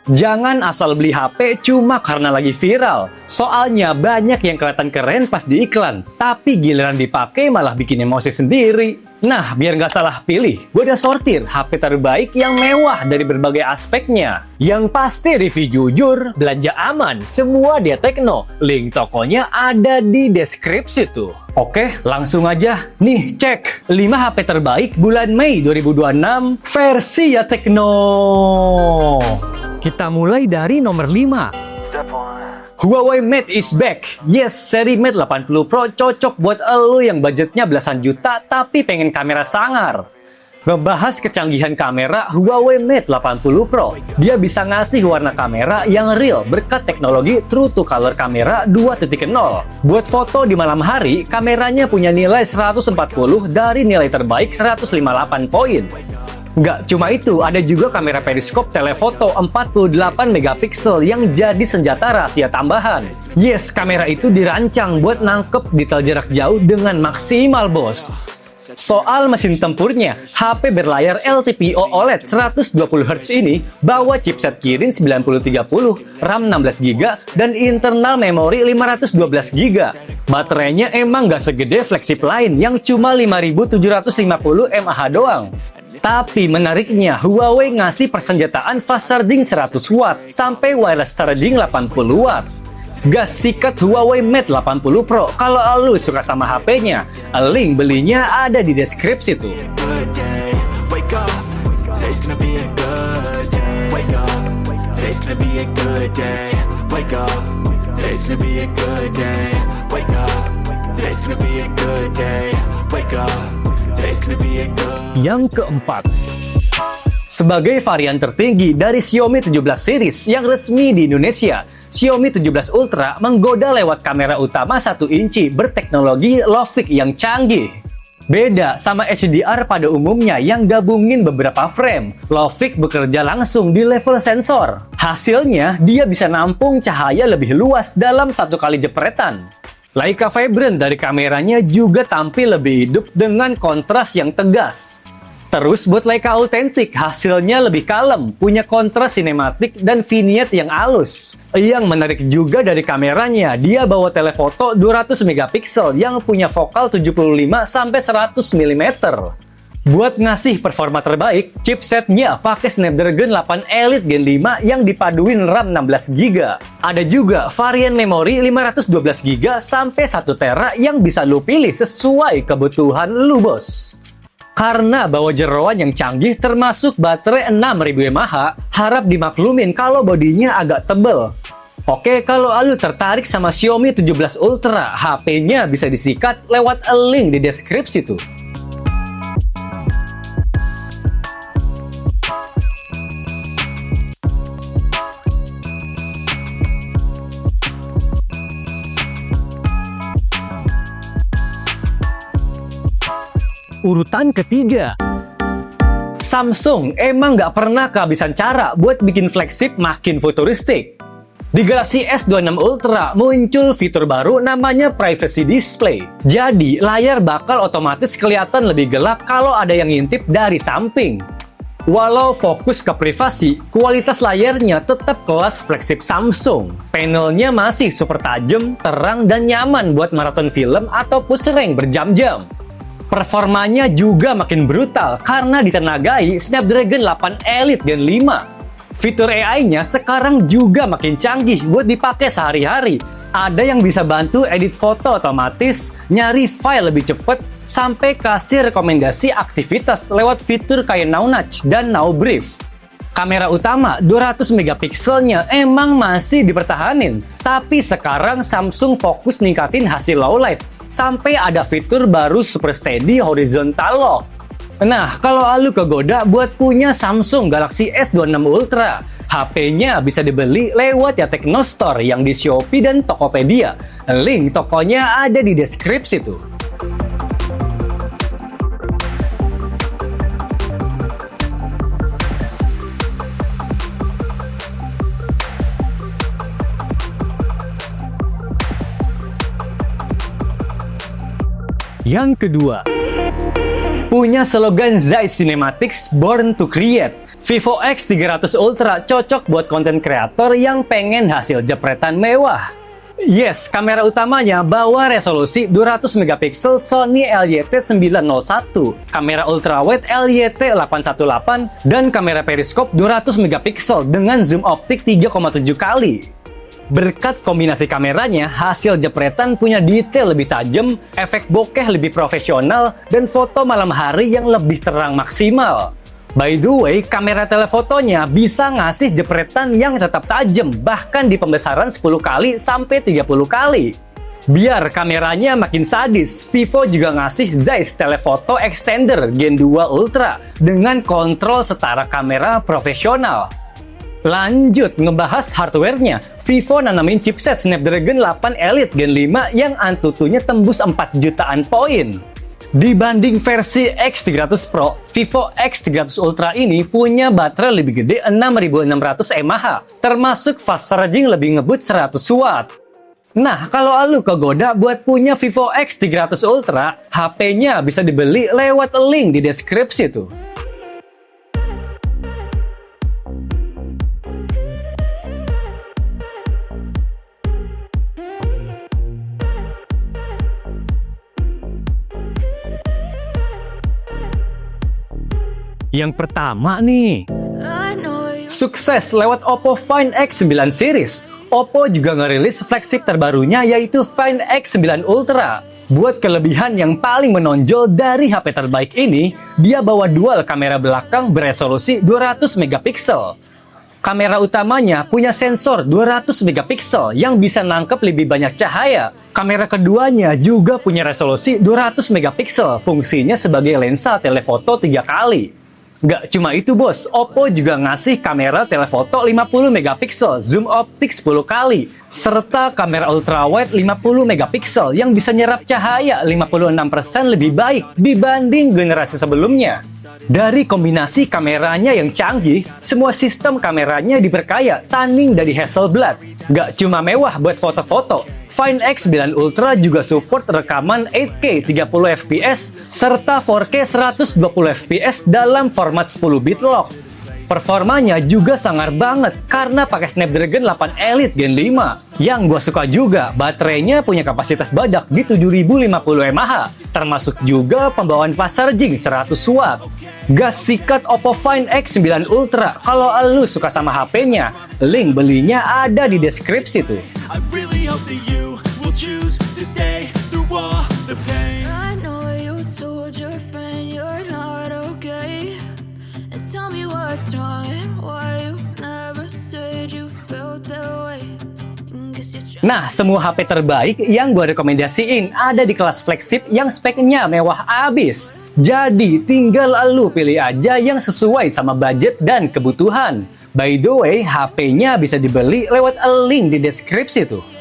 Jangan asal beli HP cuma karena lagi viral. Soalnya banyak yang kelihatan keren pas di iklan, tapi giliran dipakai malah bikin emosi sendiri. Nah, biar nggak salah pilih, gue udah sortir HP terbaik yang mewah dari berbagai aspeknya. Yang pasti review jujur, belanja aman, semua dia Tecno. Link tokonya ada di deskripsi tuh. Oke, langsung aja. Nih, cek 5 HP terbaik bulan Mei 2026 versi ya Tecno. Kita mulai dari nomor 5. Huawei Mate is back. Yes, seri Mate 80 Pro cocok buat elo yang budgetnya belasan juta tapi pengen kamera sangar. Ngebahas kecanggihan kamera Huawei Mate 80 Pro. Dia bisa ngasih warna kamera yang real berkat teknologi True to Color Kamera 2.0. Buat foto di malam hari, kameranya punya nilai 140 dari nilai terbaik 158 poin. Nggak cuma itu, ada juga kamera periskop telefoto 48 megapiksel yang jadi senjata rahasia tambahan. Yes, kamera itu dirancang buat nangkep detail jarak jauh dengan maksimal, bos. Soal mesin tempurnya, HP berlayar LTPO OLED 120Hz ini bawa chipset Kirin 9030, RAM 16GB, dan internal memori 512GB. Baterainya emang nggak segede flagship lain yang cuma 5750 mAh doang. Tapi menariknya, Huawei ngasih persenjataan fast charging 100 watt sampai wireless charging 80 watt. Gas sikat Huawei Mate 80 Pro kalau lu suka sama HP-nya. Link belinya ada di deskripsi tuh. Yang keempat, sebagai varian tertinggi dari Xiaomi 17 series yang resmi di Indonesia, Xiaomi 17 Ultra menggoda lewat kamera utama 1 inci berteknologi Logic yang canggih. Beda sama HDR pada umumnya yang gabungin beberapa frame, Logic bekerja langsung di level sensor. Hasilnya, dia bisa nampung cahaya lebih luas dalam 1 kali jepretan. Leica Vibrant dari kameranya juga tampil lebih hidup dengan kontras yang tegas. Terus buat Leica Authentic, hasilnya lebih kalem, punya kontras sinematik dan vignette yang halus. Yang menarik juga dari kameranya, dia bawa telefoto 200 megapiksel yang punya fokal 75-100 mm. Buat ngasih performa terbaik, chipsetnya pakai Snapdragon 8 Elite Gen 5 yang dipaduin RAM 16GB. Ada juga varian memori 512GB sampai 1 tera yang bisa lu pilih sesuai kebutuhan lu, bos. Karena bawa jeroan yang canggih termasuk baterai 6000 mAh, harap dimaklumin kalau bodinya agak tebel. Oke, kalau lu tertarik sama Xiaomi 17 Ultra, HP-nya bisa disikat lewat link di deskripsi tuh. Urutan ketiga, Samsung emang nggak pernah kehabisan cara buat bikin flagship makin futuristik. Di Galaxy S26 Ultra muncul fitur baru namanya Privacy Display. Jadi, layar bakal otomatis kelihatan lebih gelap kalau ada yang ngintip dari samping. Walau fokus ke privasi, kualitas layarnya tetap kelas flagship Samsung. Panelnya masih super tajam, terang, dan nyaman buat maraton film atau push rank berjam-jam. Performanya juga makin brutal karena ditenagai Snapdragon 8 Elite Gen 5. Fitur AI-nya sekarang juga makin canggih buat dipakai sehari-hari. Ada yang bisa bantu edit foto otomatis, nyari file lebih cepat, sampai kasih rekomendasi aktivitas lewat fitur kayak Now Nudge dan Now Brief. Kamera utama 200 megapikselnya emang masih dipertahanin, tapi sekarang Samsung fokus ningkatin hasil low light. Sampai ada fitur baru Super Steady Horizontal Lock. Nah, kalau lu kegoda buat punya Samsung Galaxy S26 Ultra, HP-nya bisa dibeli lewat ya Tecno Store yang di Shopee dan Tokopedia. Link tokonya ada di deskripsi tuh. Yang kedua, punya slogan Zeiss Cinematics Born to Create. Vivo X300 Ultra cocok buat konten kreator yang pengen hasil jepretan mewah. Yes, kamera utamanya bawa resolusi 200 megapiksel Sony LYT901, kamera ultrawide LYT818, dan kamera periskop 200 megapiksel dengan zoom optik 3,7 kali. Berkat kombinasi kameranya, hasil jepretan punya detail lebih tajam, efek bokeh lebih profesional, dan foto malam hari yang lebih terang maksimal. By the way, kamera telefotonya bisa ngasih jepretan yang tetap tajam, bahkan di pembesaran 10 kali sampai 30 kali. Biar kameranya makin sadis, Vivo juga ngasih Zeiss Telephoto Extender Gen 2 Ultra dengan kontrol setara kamera profesional. Lanjut ngebahas hardware-nya, Vivo nanamin chipset Snapdragon 8 Elite Gen 5 yang Antutunya tembus 4 jutaan poin. Dibanding versi X300 Pro, Vivo X300 Ultra ini punya baterai lebih gede 6600 mAh, termasuk fast charging lebih ngebut 100 watt. Nah, kalau lu kegoda buat punya Vivo X300 Ultra, HP-nya bisa dibeli lewat link di deskripsi tuh. Yang pertama nih, sukses lewat Oppo Find X9 series. Oppo juga ngerilis flagship terbarunya yaitu Find X9 Ultra. Buat kelebihan yang paling menonjol dari HP terbaik ini, dia bawa dual kamera belakang beresolusi 200 megapiksel. Kamera utamanya punya sensor 200 megapiksel yang bisa nangkep lebih banyak cahaya. Kamera keduanya juga punya resolusi 200 megapiksel, fungsinya sebagai lensa telefoto 3 kali. Nggak cuma itu bos, Oppo juga ngasih kamera telefoto 50 megapiksel, zoom optik 10 kali, serta kamera ultrawide 50 megapiksel yang bisa nyerap cahaya 56% lebih baik dibanding generasi sebelumnya. Dari kombinasi kameranya yang canggih, semua sistem kameranya diperkaya tanning dari Hasselblad. Nggak cuma mewah buat foto-foto, Find X9 Ultra juga support rekaman 8K 30 fps serta 4K 120 fps dalam format 10 bit lock. Performanya juga sangar banget karena pakai Snapdragon 8 Elite Gen 5. Yang gua suka juga, baterainya punya kapasitas badak di 7050 mAh, termasuk juga pembawaan fast charging 100 watt. Gas sikat Oppo Find X9 Ultra. Kalau lu suka sama HP-nya, link belinya ada di deskripsi tuh. I really hope that you will choose to stay through all the pain. I know you told your friend you're not okay, and tell me what's wrong and why you never said you felt that way. Nah, semua HP terbaik yang gue rekomendasiin ada di kelas flagship yang speknya mewah abis. Jadi, tinggal lu pilih aja yang sesuai sama budget dan kebutuhan. By the way, HP-nya bisa dibeli lewat link di deskripsi tuh.